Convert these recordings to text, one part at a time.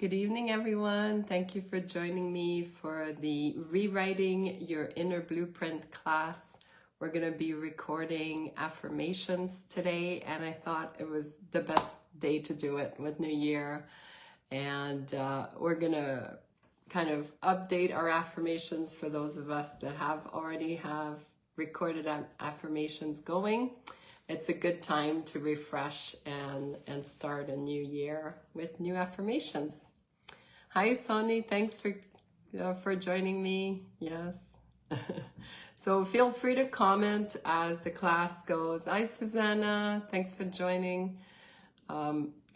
Good evening, everyone. Thank you for joining me for the Rewriting Your Inner Blueprint class. We're going to be recording affirmations today, and I thought it was the best day to do it with New Year. And we're going to kind of update our affirmations for those of us that already have recorded affirmations going. It's a good time to refresh and start a new year with new affirmations. Hi, Sonny. Thanks for joining me. Yes. So feel free to comment as the class goes. Hi, Susanna. Thanks for joining.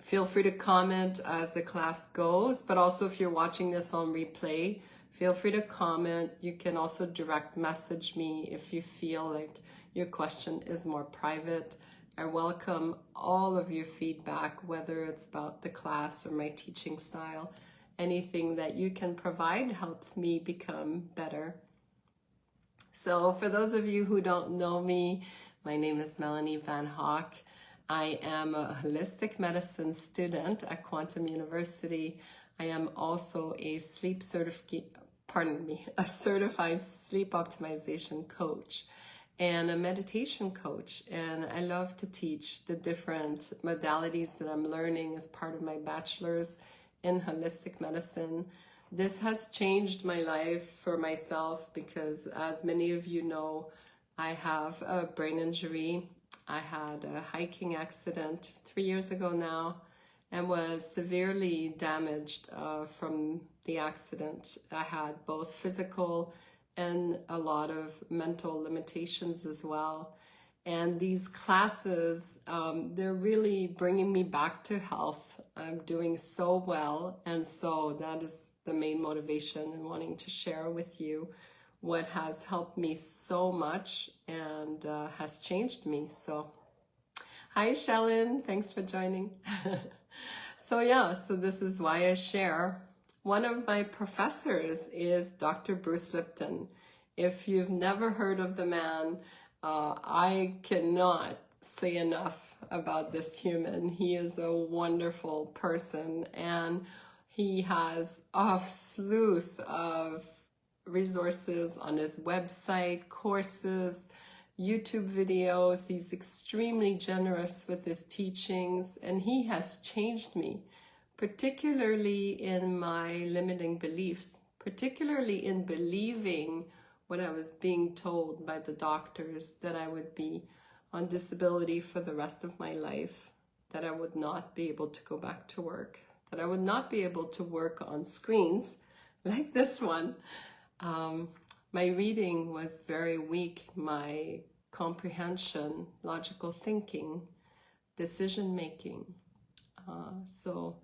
Feel free to comment as the class goes, but also if you're watching this on replay, feel free to comment. You can also direct message me if you feel like your question is more private. I welcome all of your feedback, whether it's about the class or my teaching style. Anything that you can provide helps me become better. So for those of you who don't know me, my name is Melanie Van Hock. I am a holistic medicine student at Quantum University. I am also a a certified sleep optimization coach and a meditation coach. And I love to teach the different modalities that I'm learning as part of my bachelor's in holistic medicine. This has changed my life for myself because, as many of you know, I have a brain injury. I had a hiking accident 3 years ago now and was severely damaged from the accident. I had both physical and a lot of mental limitations as well. And these classes, they're really bringing me back to health. I'm doing so well. And so that is the main motivation in wanting to share with you what has helped me so much and has changed me. So, hi, Shellen. Thanks for joining. So this is why I share. One of my professors is Dr. Bruce Lipton. If you've never heard of the man, I cannot say enough about this human. He is a wonderful person, and he has a slew of resources on his website, courses, YouTube videos. He's extremely generous with his teachings, and he has changed me, particularly in my limiting beliefs, particularly in believing what I was being told by the doctors, that I would be on disability for the rest of my life, that I would not be able to go back to work, that I would not be able to work on screens like this one. My reading was very weak, my comprehension, logical thinking, decision making. So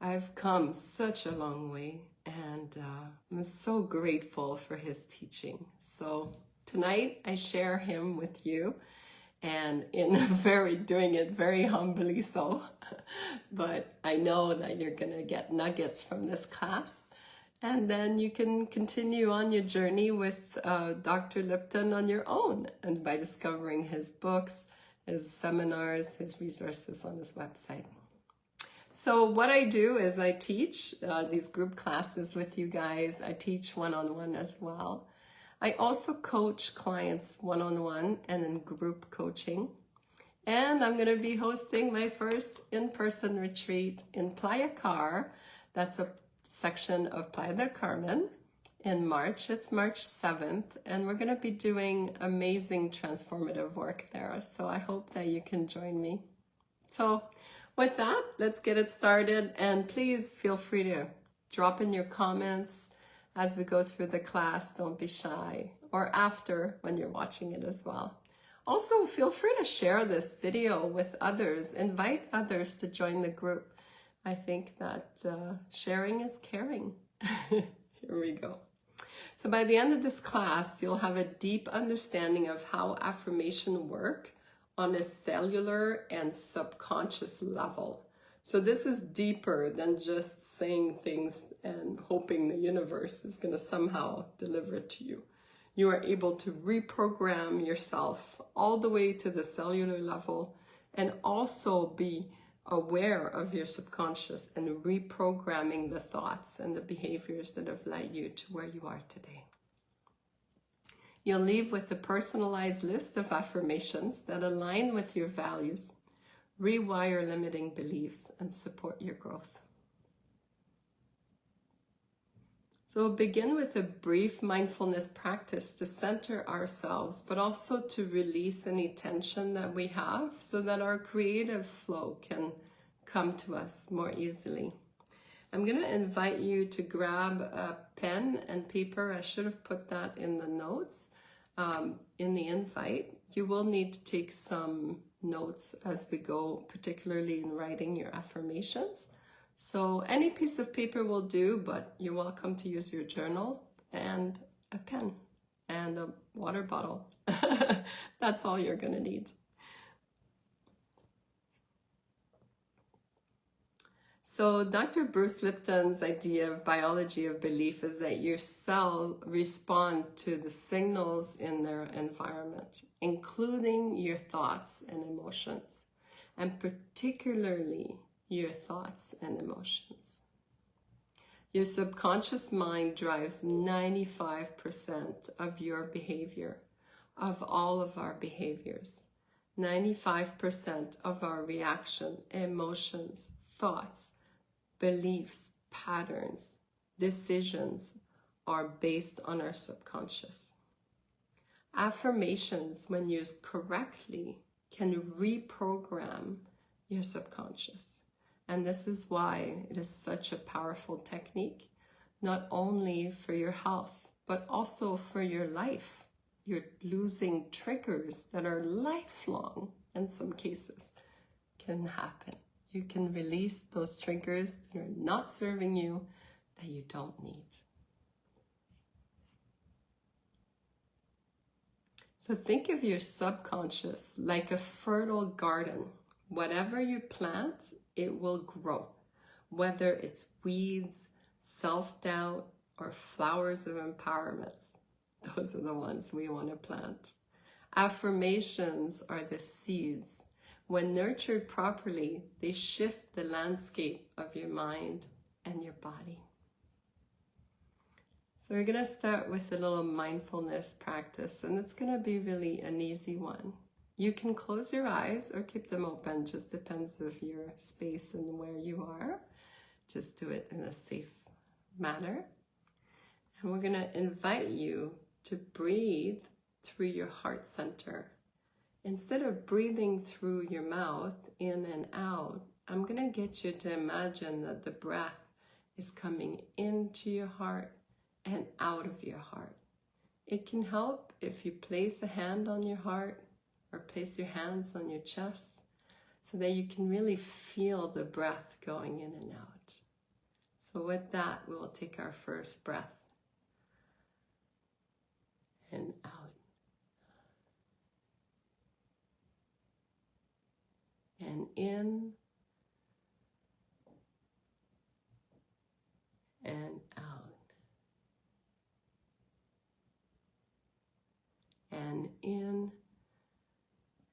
I've come such a long way, and I'm so grateful for his teaching. So tonight I share him with you, and doing it very humbly so, but I know that you're gonna get nuggets from this class, and then you can continue on your journey with Dr. Lipton on your own, and by discovering his books, his seminars, his resources on his website. So what I do is I teach these group classes with you guys. I teach one-on-one as well. I also coach clients one-on-one and in group coaching. And I'm going to be hosting my first in-person retreat in Playa Car. That's a section of Playa del Carmen in March. It's March 7th. And we're going to be doing amazing transformative work there. So I hope that you can join me. So with that, let's get it started, and please feel free to drop in your comments as we go through the class. Don't be shy, or after when you're watching it as well. Also, feel free to share this video with others. Invite others to join the group. I think that sharing is caring. Here we go. So by the end of this class, you'll have a deep understanding of how affirmation work on a cellular and subconscious level. So this is deeper than just saying things and hoping the universe is going to somehow deliver it to you. You are able to reprogram yourself all the way to the cellular level, and also be aware of your subconscious and reprogramming the thoughts and the behaviors that have led you to where you are today. You'll leave with a personalized list of affirmations that align with your values, rewire limiting beliefs, and support your growth. So begin with a brief mindfulness practice to center ourselves, but also to release any tension that we have so that our creative flow can come to us more easily. I'm going to invite you to grab a pen and paper. I should have put that in the notes, in the invite. You will need to take some notes as we go, particularly in writing your affirmations. So any piece of paper will do, but you're welcome to use your journal and a pen and a water bottle. That's all you're going to need. So Dr. Bruce Lipton's idea of biology of belief is that your cells respond to the signals in their environment, including your thoughts and emotions, and particularly your thoughts and emotions. Your subconscious mind drives 95% of your behavior, of all of our behaviors. 95% of our reaction, emotions, thoughts, beliefs, patterns, decisions are based on our subconscious. Affirmations, when used correctly, can reprogram your subconscious. And this is why it is such a powerful technique, not only for your health, but also for your life. You're losing triggers that are lifelong in some cases can happen. You can release those triggers that are not serving you, that you don't need. So think of your subconscious like a fertile garden. Whatever you plant, it will grow. Whether it's weeds, self-doubt, or flowers of empowerment, those are the ones we want to plant. Affirmations are the seeds. When nurtured properly, they shift the landscape of your mind and your body. So we're going to start with a little mindfulness practice, and it's going to be really an easy one. You can close your eyes or keep them open, just depends of your space and where you are. Just do it in a safe manner. And we're going to invite you to breathe through your heart center. Instead of breathing through your mouth, in and out, I'm going to get you to imagine that the breath is coming into your heart and out of your heart. It can help if you place a hand on your heart or place your hands on your chest so that you can really feel the breath going in and out. So with that, we will take our first breath and out. And in and out. And in,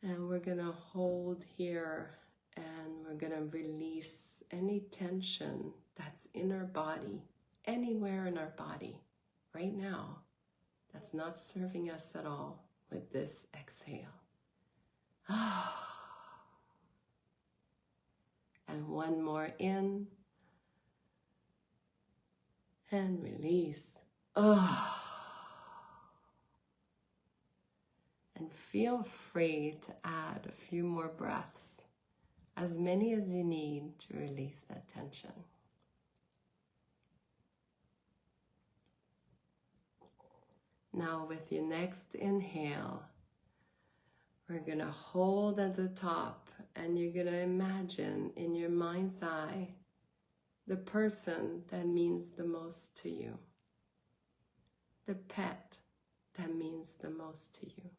and we're going to hold here, and we're going to release any tension that's in our body, anywhere in our body right now, that's not serving us at all with this exhale. And one more in and release. And feel free to add a few more breaths, as many as you need to release that tension. Now with your next inhale, we're going to hold at the top, and you're going to imagine in your mind's eye the person that means the most to you, the pet that means the most to you,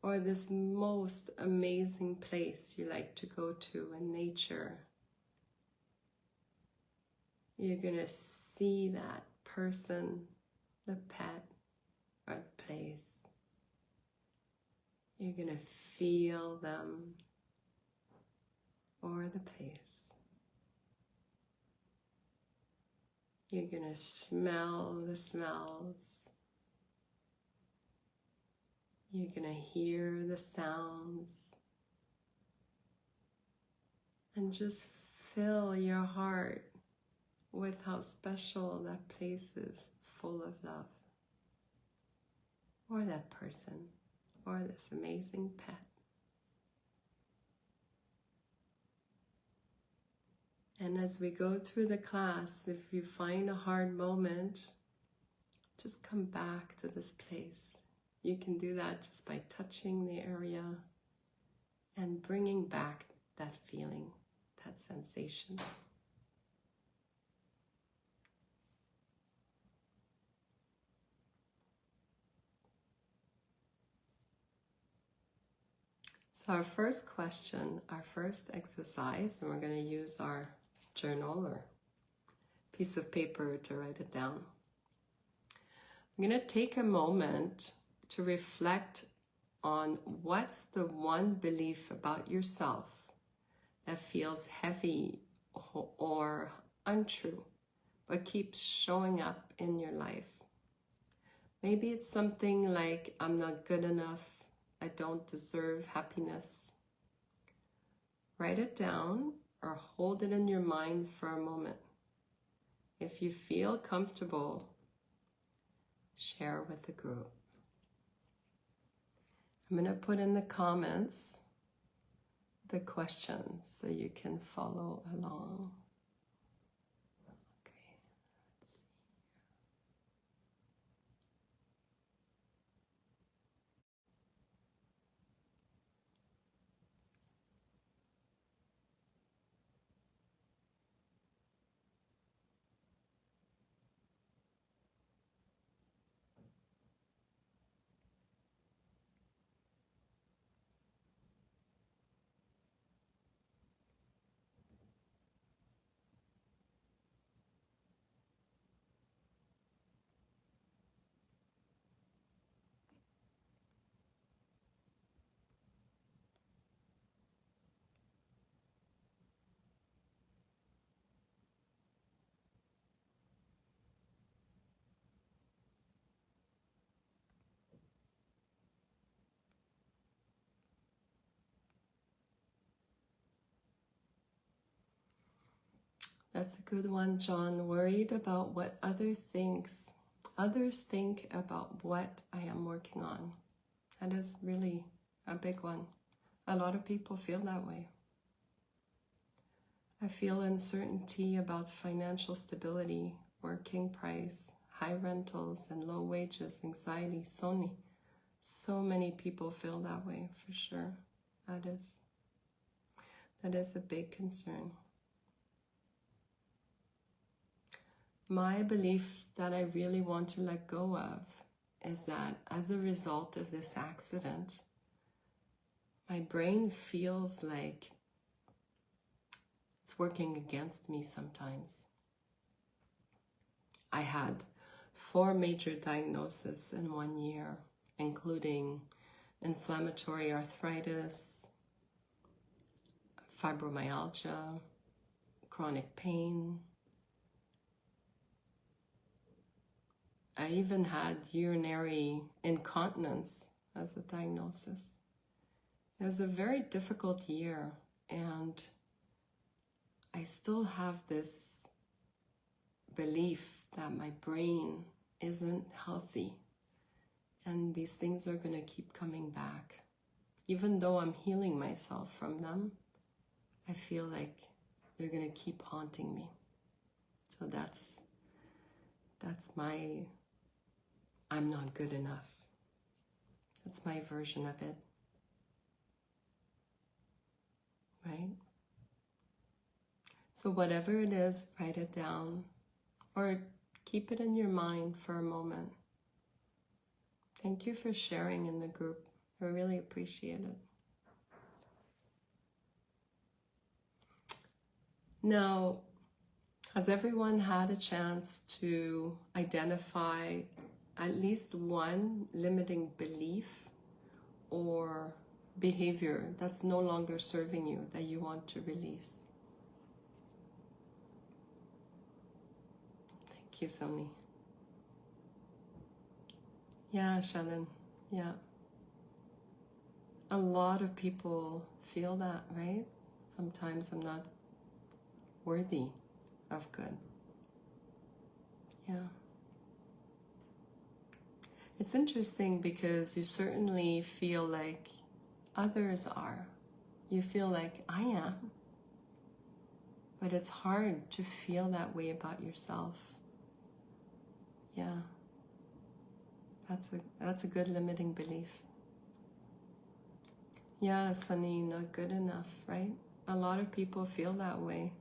or this most amazing place you like to go to in nature. You're going to see that person, the pet, or the place. You're going to feel them, or the place. You're going to smell the smells. You're going to hear the sounds. And just fill your heart with how special that place is, full of love. Or that person, or this amazing pet. And as we go through the class, if you find a hard moment, just come back to this place. You can do that just by touching the area and bringing back that feeling, that sensation. So our first question, our first exercise, and we're going to use our journal or piece of paper to write it down. I'm going to take a moment to reflect on what's the one belief about yourself that feels heavy or untrue, but keeps showing up in your life. Maybe it's something like, I'm not good enough, I don't deserve happiness. Write it down or hold it in your mind for a moment. If you feel comfortable, share with the group. I'm going to put in the comments the questions so you can follow along. Okay, let's see. That's a good one, John. Worried about what others think about what I am working on. That is really a big one. A lot of people feel that way. I feel uncertainty about financial stability, working price, high rentals, and low wages, anxiety. So many people feel that way, for sure. That is a big concern. My belief that I really want to let go of is that as a result of this accident, my brain feels like it's working against me sometimes. I had 4 major diagnoses in 1 year, including inflammatory arthritis, fibromyalgia, chronic pain. I even had urinary incontinence as a diagnosis. It was a very difficult year, and I still have this belief that my brain isn't healthy, and these things are going to keep coming back. Even though I'm healing myself from them, I feel like they're going to keep haunting me. So that's my I'm not good enough. That's my version of it. Right? So whatever it is, write it down or keep it in your mind for a moment. Thank you for sharing in the group. I really appreciate it. Now, has everyone had a chance to identify at least one limiting belief or behavior that's no longer serving you that you want to release. Thank you, Sony. Yeah, Shannon. Yeah. A lot of people feel that, right? Sometimes I'm not worthy of good. Yeah. It's interesting because you certainly feel like others are. You feel like I am. But it's hard to feel that way about yourself. Yeah. That's a good limiting belief. Yeah, Sunny, not good enough, right? A lot of people feel that way.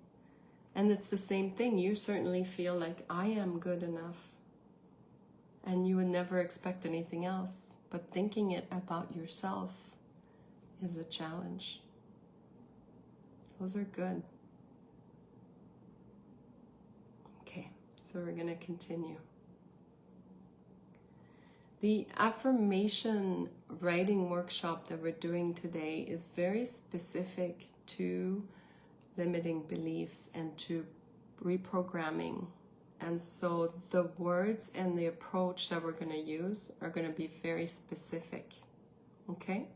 And it's the same thing. You certainly feel like I am good enough. And you would never expect anything else. But thinking it about yourself is a challenge. Those are good. Okay, so we're going to continue. The affirmation writing workshop that we're doing today is very specific to limiting beliefs and to reprogramming. And so the words and the approach that we're going to use are going to be very specific. Okay?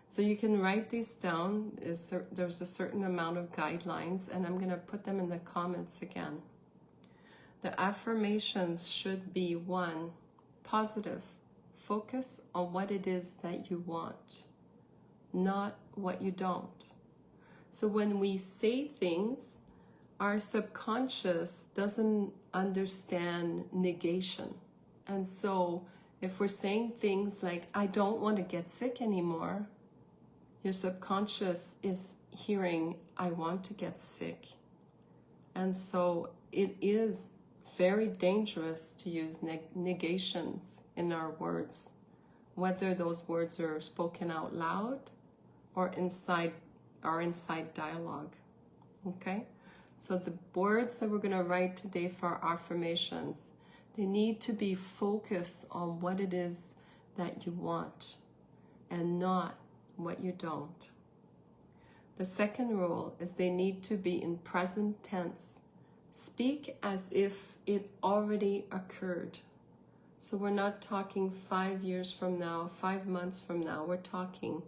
So you can write these down. There's a certain amount of guidelines, and I'm going to put them in the comments again. The affirmations should be: 1, positive. Focus on what it is that you want, not what you don't. So when we say things, our subconscious doesn't understand negation. And so if we're saying things like, I don't want to get sick anymore, your subconscious is hearing, I want to get sick. And so it is very dangerous to use negations in our words, whether those words are spoken out loud or inside dialogue. Okay? So the words that we're going to write today for our affirmations, they need to be focused on what it is that you want and not what you don't. The second rule is they need to be in present tense. Speak as if it already occurred. So we're not talking 5 years from now, 5 months from now. We're talking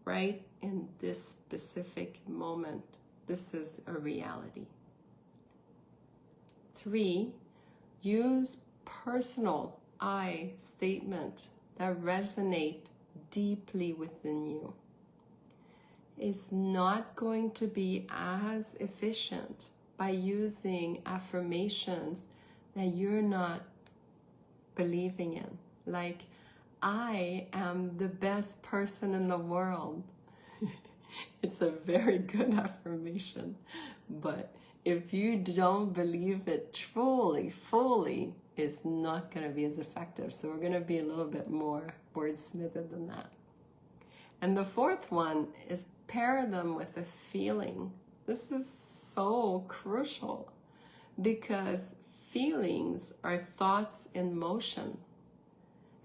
right in this specific moment. This is a reality. 3, use personal I statement that resonate deeply within you. It's not going to be as efficient by using affirmations that you're not believing in. Like, I am the best person in the world. It's a very good affirmation, but if you don't believe it truly, fully, it's not going to be as effective. So we're going to be a little bit more wordsmithed than that. And the fourth one is pair them with a feeling. This is so crucial because feelings are thoughts in motion.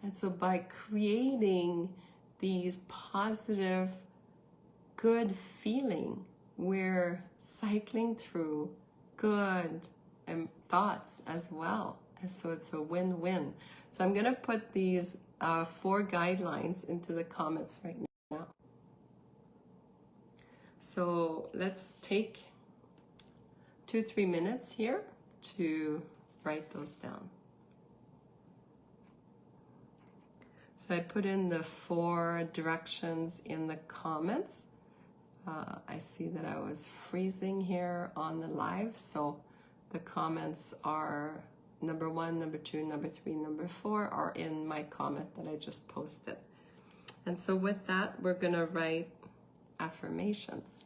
And so by creating these positive, good feeling, we're cycling through good thoughts as well. And so it's a win-win. So I'm going to put these 4 guidelines into the comments right now. So let's take 2-3 minutes here to write those down. So I put in the 4 directions in the comments. I see that I was freezing here on the live, so the comments are number 1, number 2, number 3, number 4 are in my comment that I just posted. And so with that, we're going to write affirmations.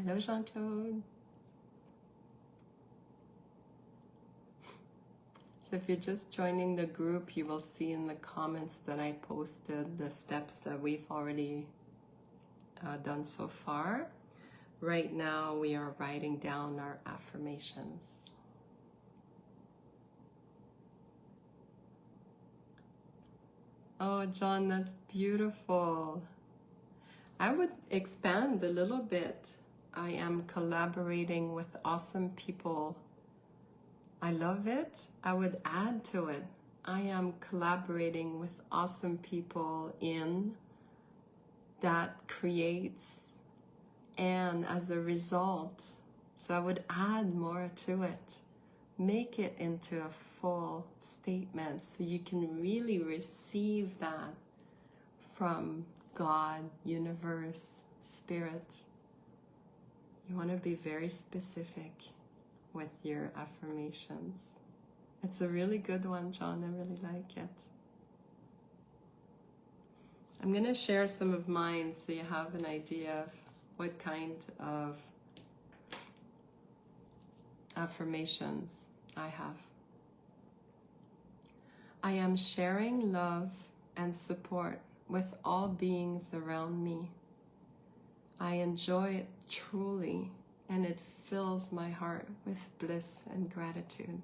Hello, Jean-Claude. So if you're just joining the group, you will see in the comments that I posted the steps that we've already done so far. Right now, we are writing down our affirmations. Oh, John, that's beautiful. I would expand a little bit. I am collaborating with awesome people. I love it. I would add to it. I am collaborating with awesome people in that creates, and as a result, so I would add more to it. Make it into a full statement so you can really receive that from God, universe, spirit. You want to be very specific with your affirmations. It's a really good one, John. I really like it. I'm going to share some of mine so you have an idea of what kind of affirmations I have. I am sharing love and support with all beings around me. I enjoy it truly, and it fills my heart with bliss and gratitude.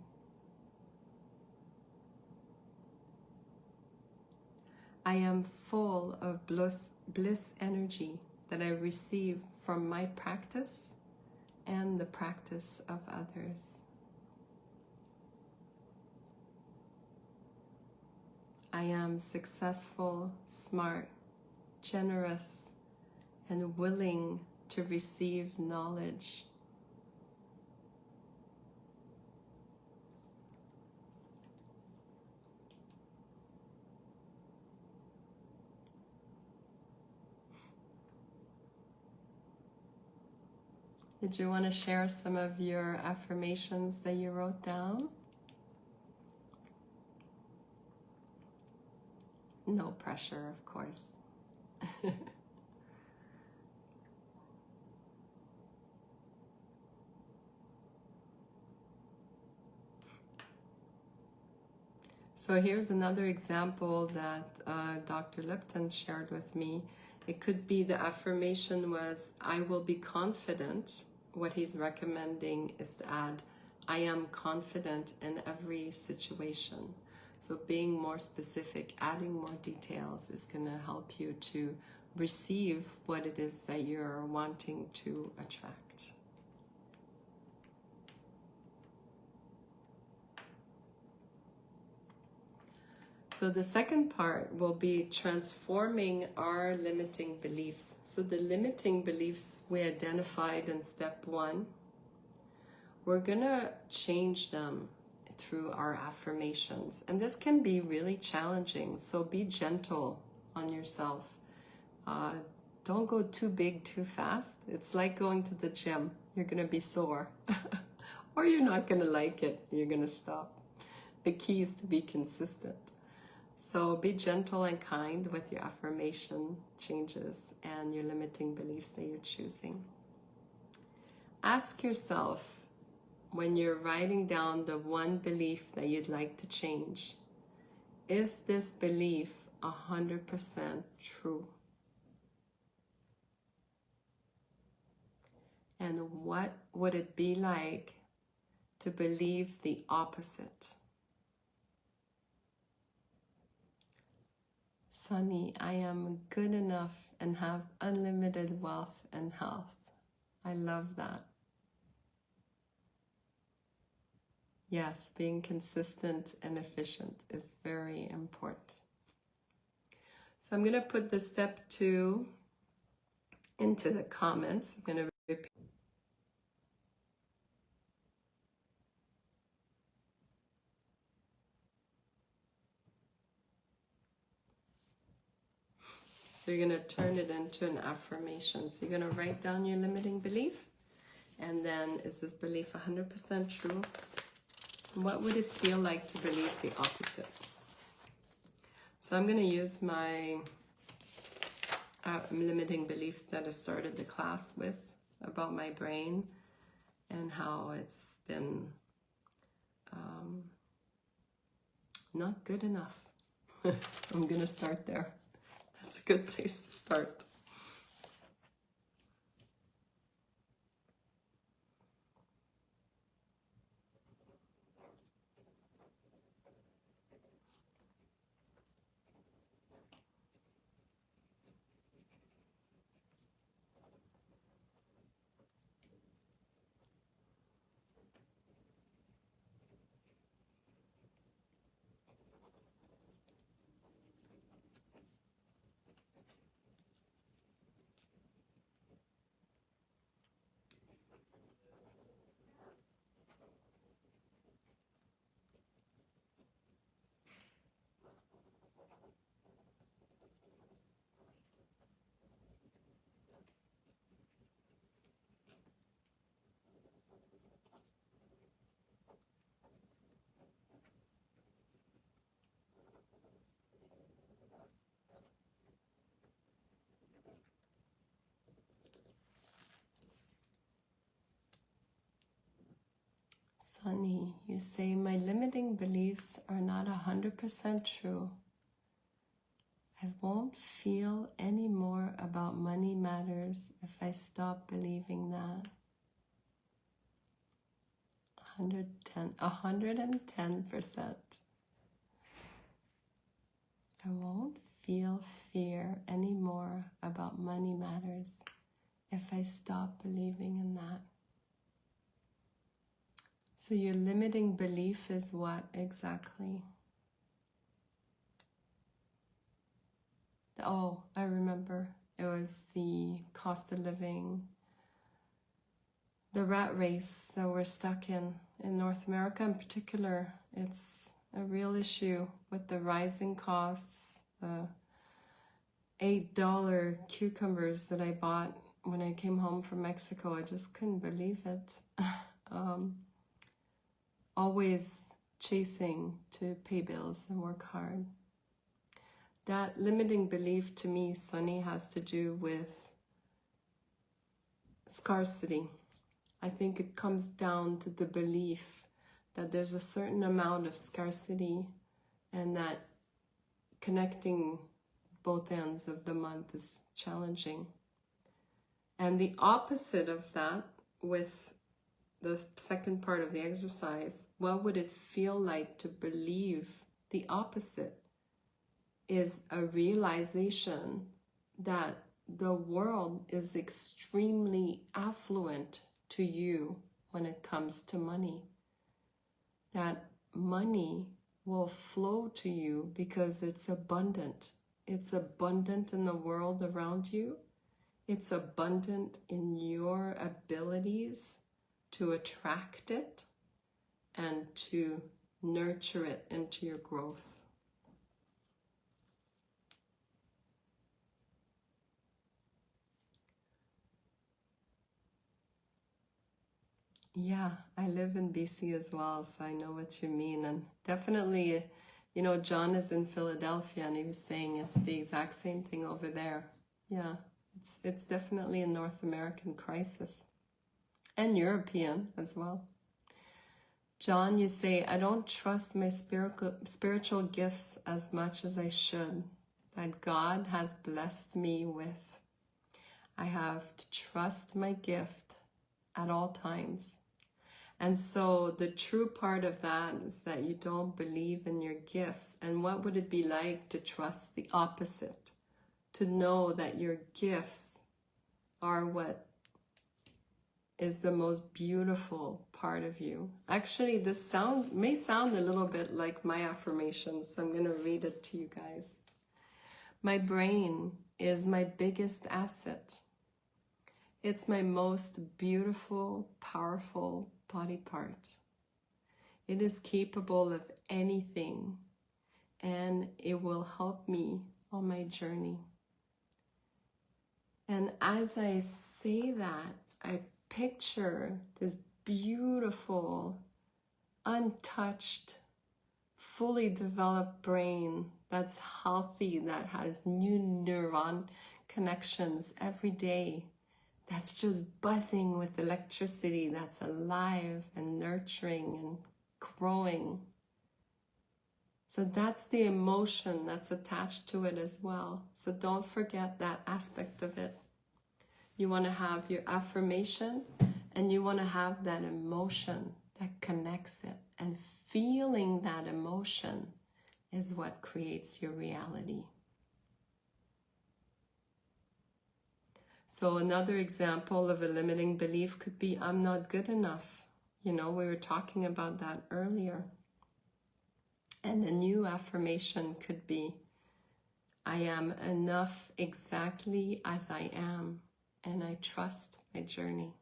I am full of bliss energy that I receive from my practice and the practice of others. I am successful, smart, generous, and willing to receive knowledge. Did you want to share some of your affirmations that you wrote down? No pressure, of course. So here's another example that Dr. Lipton shared with me. It could be the affirmation was, I will be confident. What he's recommending is to add, I am confident in every situation. So being more specific, adding more details is going to help you to receive what it is that you're wanting to attract. So the second part will be transforming our limiting beliefs. So the limiting beliefs we identified in step 1, we're gonna change them through our affirmations. And this can be really challenging, so be gentle on yourself. Don't go too big too fast. It's like going to the gym. You're gonna be sore or you're not gonna like it. You're gonna stop. The key is to be consistent. So be gentle and kind with your affirmation changes and your limiting beliefs that you're choosing. Ask yourself, when you're writing down the one belief that you'd like to change, is this belief 100% true? And what would it be like to believe the opposite? Sunny, I am good enough and have unlimited wealth and health. I love that. Yes, being consistent and efficient is very important. So I'm going to put the step 2 into the comments. I'm going to repeat. So you're going to turn it into an affirmation. So you're going to write down your limiting belief. And then, is this belief 100% true? What would it feel like to believe the opposite? So I'm going to use my limiting beliefs that I started the class with about my brain and how it's been not good enough. I'm gonna start there. That's a good place to start. Sunny, you say, my limiting beliefs are not 100% true. I won't feel any more about money matters if I stop believing that. 110%. I won't feel fear anymore about money matters if I stop believing in that. So your limiting belief is what exactly? Oh, I remember. It was the cost of living, the rat race that we're stuck in North America in particular. It's a real issue with the rising costs, the $8 cucumbers that I bought when I came home from Mexico. I just couldn't believe it. Always chasing to pay bills and work hard. That limiting belief to me, Sunny, has to do with scarcity. I think it comes down to the belief that there's a certain amount of scarcity and that connecting both ends of the month is challenging. And the opposite of that, with the second part of the exercise, what would it feel like to believe the opposite? Is a realization that the world is extremely affluent to you when it comes to money. That money will flow to you because it's abundant. It's abundant in the world around you. It's abundant in your abilities to attract it and to nurture it into your growth. Yeah, I live in BC as well, so I know what you mean. And definitely, you know, John is in Philadelphia and he was saying it's the exact same thing over there. Yeah, it's definitely a North American crisis and European as well. John, you say, I don't trust my spiritual gifts as much as I should, that God has blessed me with. I have to trust my gift at all times. And so the true part of that is that you don't believe in your gifts. And what would it be like to trust the opposite? To know that your gifts are what is the most beautiful part of you. Actually, this may sound a little bit like my affirmations, so I'm going to read it to you guys. My brain is my biggest asset. It's my most beautiful, powerful body part. It is capable of anything, and it will help me on my journey. And as I say that, I picture this beautiful, untouched, fully developed brain that's healthy, that has new neuron connections every day, that's just buzzing with electricity, that's alive and nurturing and growing. So that's the emotion that's attached to it as well. So don't forget that aspect of it. You want to have your affirmation and you want to have that emotion that connects it. And feeling that emotion is what creates your reality. So another example of a limiting belief could be, I'm not good enough. You know, we were talking about that earlier. And a new affirmation could be, I am enough exactly as I am, and I trust my journey.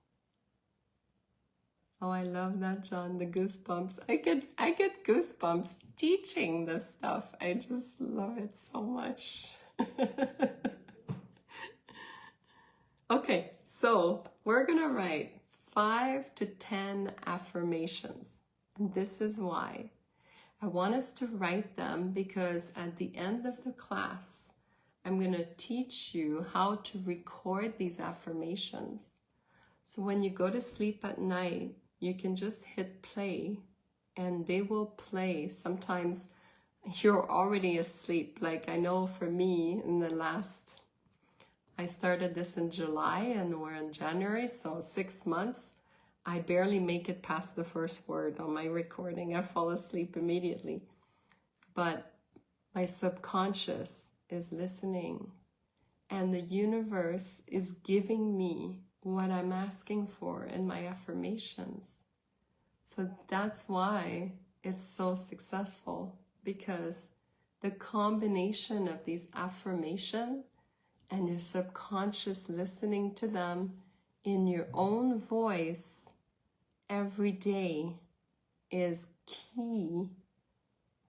Oh, I love that, John, the goosebumps. I get goosebumps teaching this stuff. I just love it so much. Okay, so we're gonna write 5 to 10 affirmations. And this is why. I want us to write them because at the end of the class, I'm going to teach you how to record these affirmations. So when you go to sleep at night, you can just hit play and they will play. Sometimes you're already asleep. Like I know for me I started this in July and we're in January, so 6 months. I barely make it past the first word on my recording. I fall asleep immediately. But my subconscious is listening and the universe is giving me what I'm asking for in my affirmations. So that's why it's so successful, because the combination of these affirmations and your subconscious listening to them in your own voice every day is key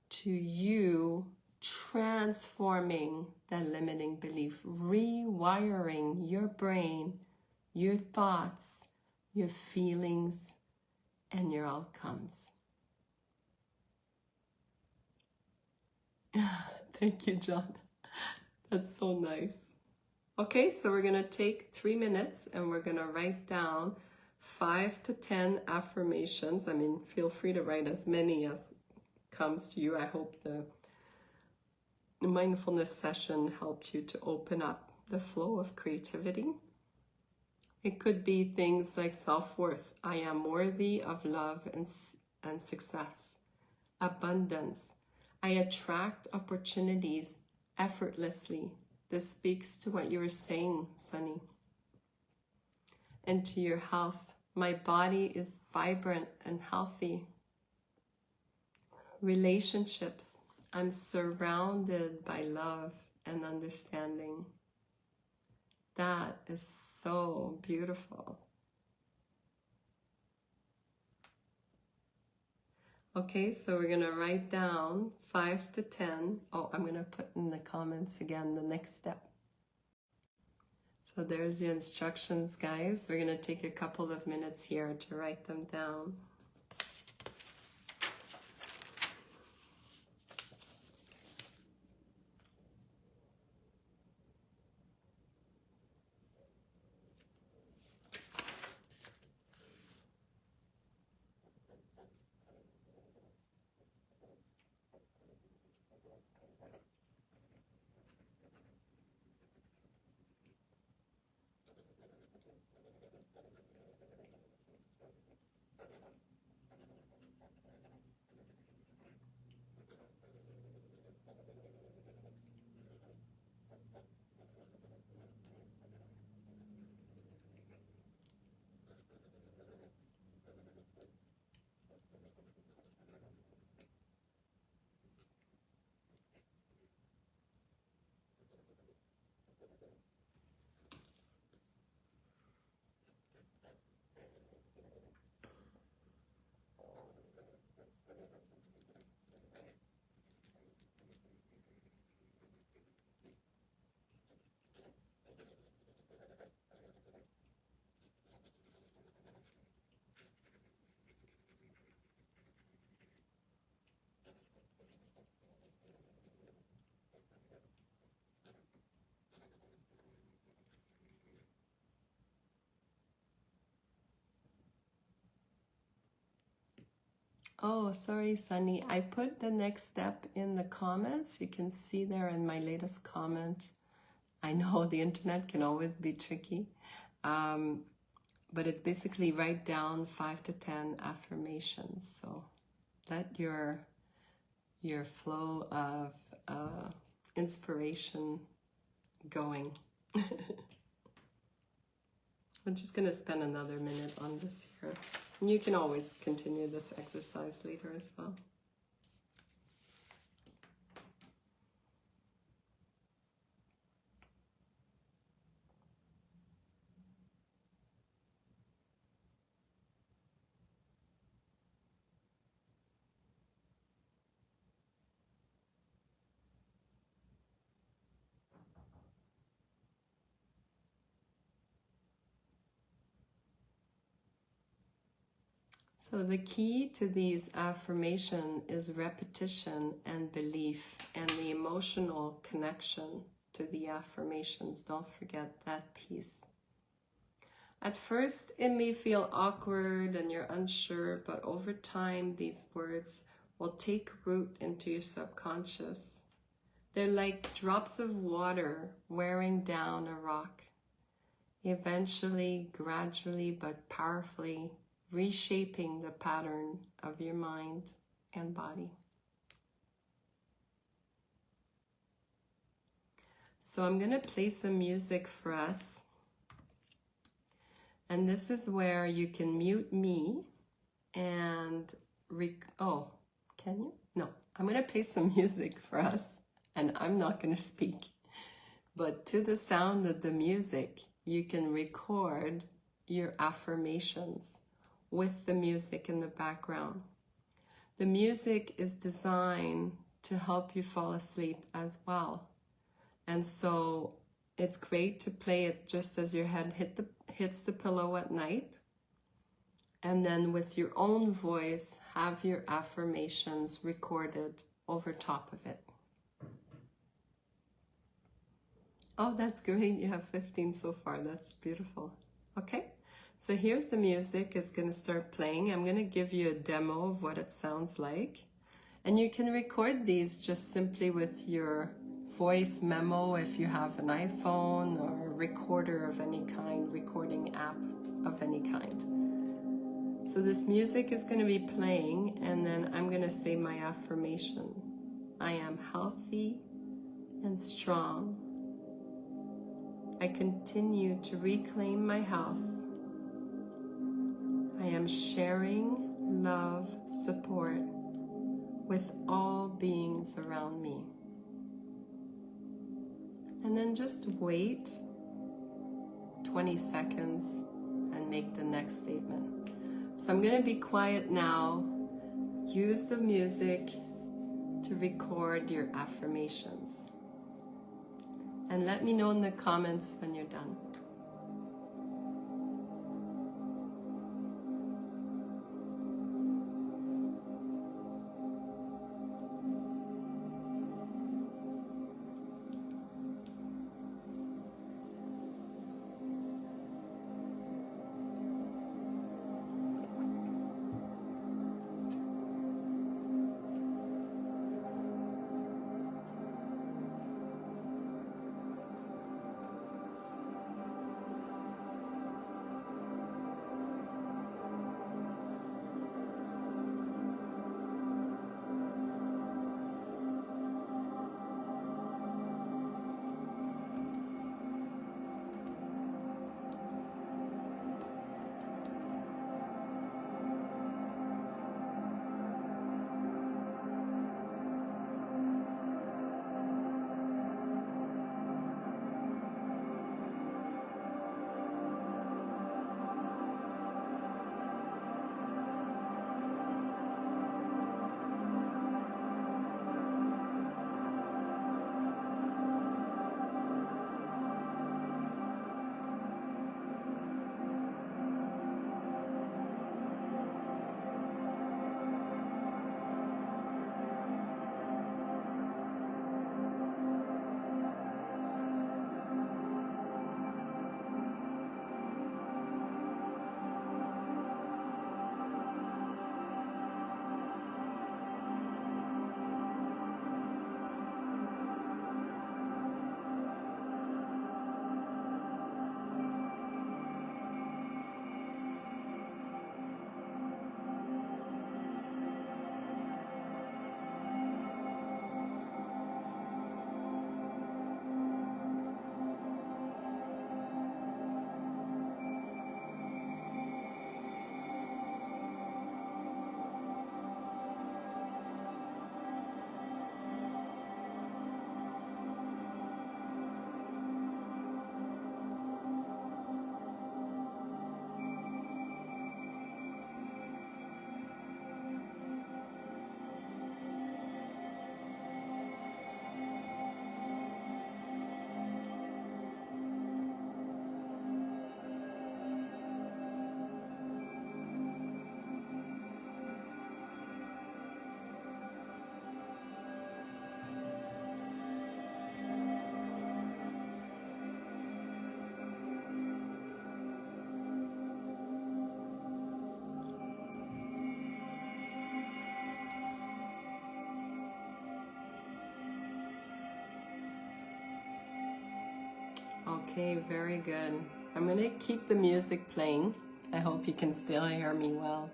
to you transforming that limiting belief, rewiring your brain, your thoughts, your feelings, and your outcomes. Thank you, John. That's so nice. Okay, so we're gonna take 3 minutes and we're gonna write down 5 to 10 affirmations. I mean, feel free to write as many as comes to you. I hope the mindfulness session helped you to open up the flow of creativity. It could be things like self-worth. I am worthy of love and success. Abundance. I attract opportunities effortlessly. This speaks to what you were saying, Sunny. And to your health. My body is vibrant and healthy. Relationships. I'm surrounded by love and understanding. That is so beautiful. Okay, so we're going to write down 5 to 10. Oh, I'm going to put in the comments again the next step. So there's the instructions, guys. We're going to take a couple of minutes here to write them down. Oh, sorry, Sunny. I put the next step in the comments. You can see there in my latest comment. I know the internet can always be tricky, but it's basically write down 5 to 10 affirmations. So let your flow of inspiration going. I'm just going to spend another minute on this here. And you can always continue this exercise later as well. So the key to these affirmations is repetition and belief and the emotional connection to the affirmations. Don't forget that piece. At first, it may feel awkward and you're unsure, but over time, these words will take root into your subconscious. They're like drops of water wearing down a rock, eventually, gradually, but powerfully reshaping the pattern of your mind and body. So I'm going to play some music for us. And this is where you can mute me and oh, can you? No, I'm going to play some music for us and I'm not going to speak. But to the sound of the music, you can record your affirmations with the music in the background. The music is designed to help you fall asleep as well. And so it's great to play it just as your head hits the pillow at night. And then with your own voice, have your affirmations recorded over top of it. Oh, that's great. You have 15 so far. That's beautiful. Okay. So here's the music. It's going to start playing. I'm going to give you a demo of what it sounds like. And you can record these just simply with your voice memo if you have an iPhone or a recorder of any kind, recording app of any kind. So this music is going to be playing and then I'm going to say my affirmation. I am healthy and strong. I continue to reclaim my health. I am sharing love, support with all beings around me. And then just wait 20 seconds and make the next statement. So I'm going to be quiet now. Use the music to record your affirmations. And let me know in the comments when you're done. Okay, very good. I'm gonna keep the music playing. I hope you can still hear me well.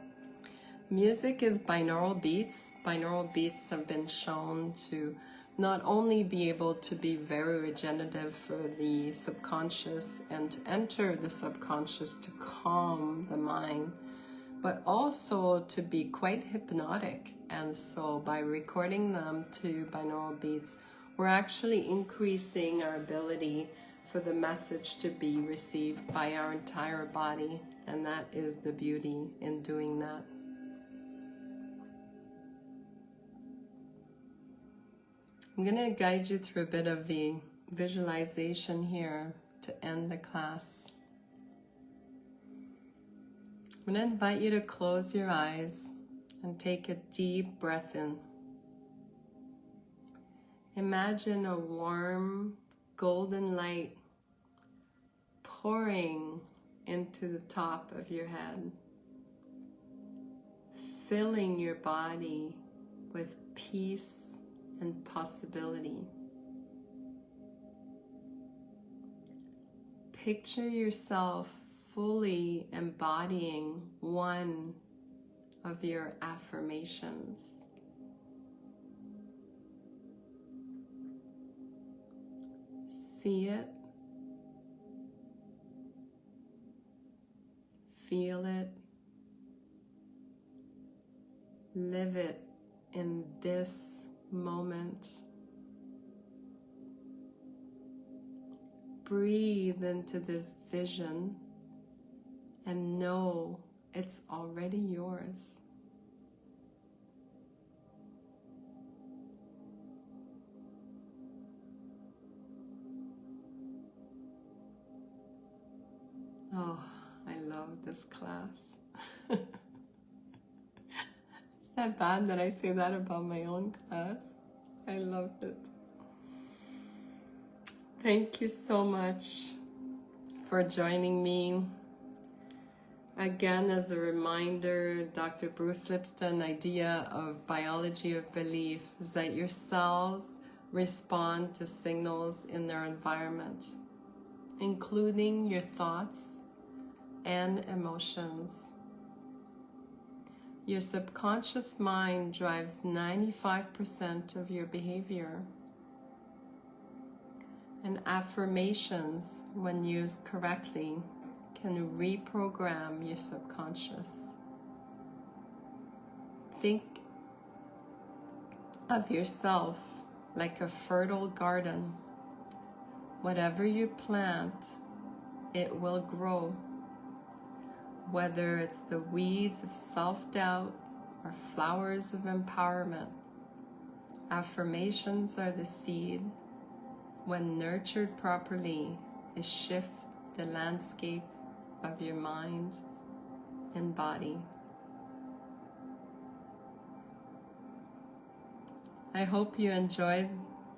Music is binaural beats. Binaural beats have been shown to not only be able to be very regenerative for the subconscious and to enter the subconscious to calm the mind, but also to be quite hypnotic. And so by recording them to binaural beats, we're actually increasing our ability for the message to be received by our entire body. And that is the beauty in doing that. I'm going to guide you through a bit of the visualization here to end the class. I'm going to invite you to close your eyes and take a deep breath in. Imagine a warm golden light pouring into the top of your head, filling your body with peace and possibility. Picture yourself fully embodying one of your affirmations. See it, feel it, live it in this moment. Breathe into this vision and know it's already yours. Oh, I love this class. Is that bad that I say that about my own class? I loved it. Thank you so much for joining me. Again, as a reminder, Dr. Bruce Lipston's idea of biology of belief is that your cells respond to signals in their environment, including your thoughts and emotions. Your subconscious mind drives 95% of your behavior. And affirmations, when used correctly, can reprogram your subconscious. Think of yourself like a fertile garden. Whatever you plant, it will grow. Whether it's the weeds of self-doubt or flowers of empowerment, affirmations are the seed. When nurtured properly, they shift the landscape of your mind and body. I hope you enjoyed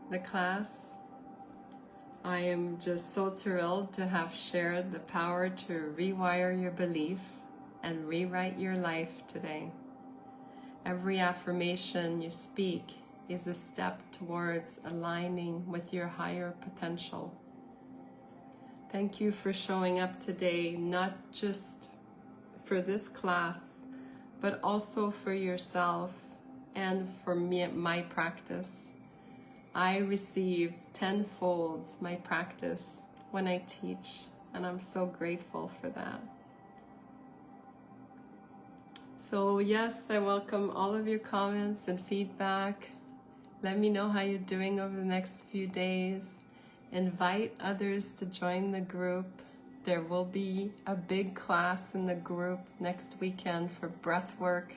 the class. I am just so thrilled to have shared the power to rewire your belief and rewrite your life today. Every affirmation you speak is a step towards aligning with your higher potential. Thank you for showing up today, not just for this class, but also for yourself and for me, my practice. I receive tenfold my practice when I teach, and I'm so grateful for that. So yes, I welcome all of your comments and feedback. Let me know how you're doing over the next few days. Invite others to join the group. There will be a big class in the group next weekend for breath work,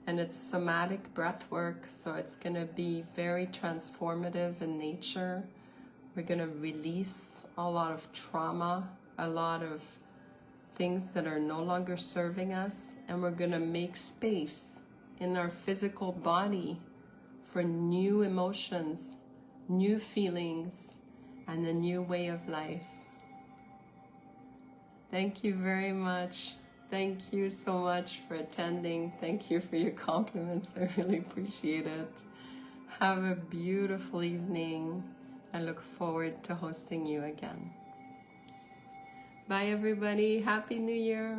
and it's somatic breath work, so it's going to be very transformative in nature. We're going to release a lot of trauma, a lot of things that are no longer serving us, and we're going to make space in our physical body for new emotions, new feelings, and a new way of life. Thank you very much. Thank you so much for attending. Thank you for your compliments. I really appreciate it. Have a beautiful evening. I look forward to hosting you again. Bye, everybody. Happy New Year.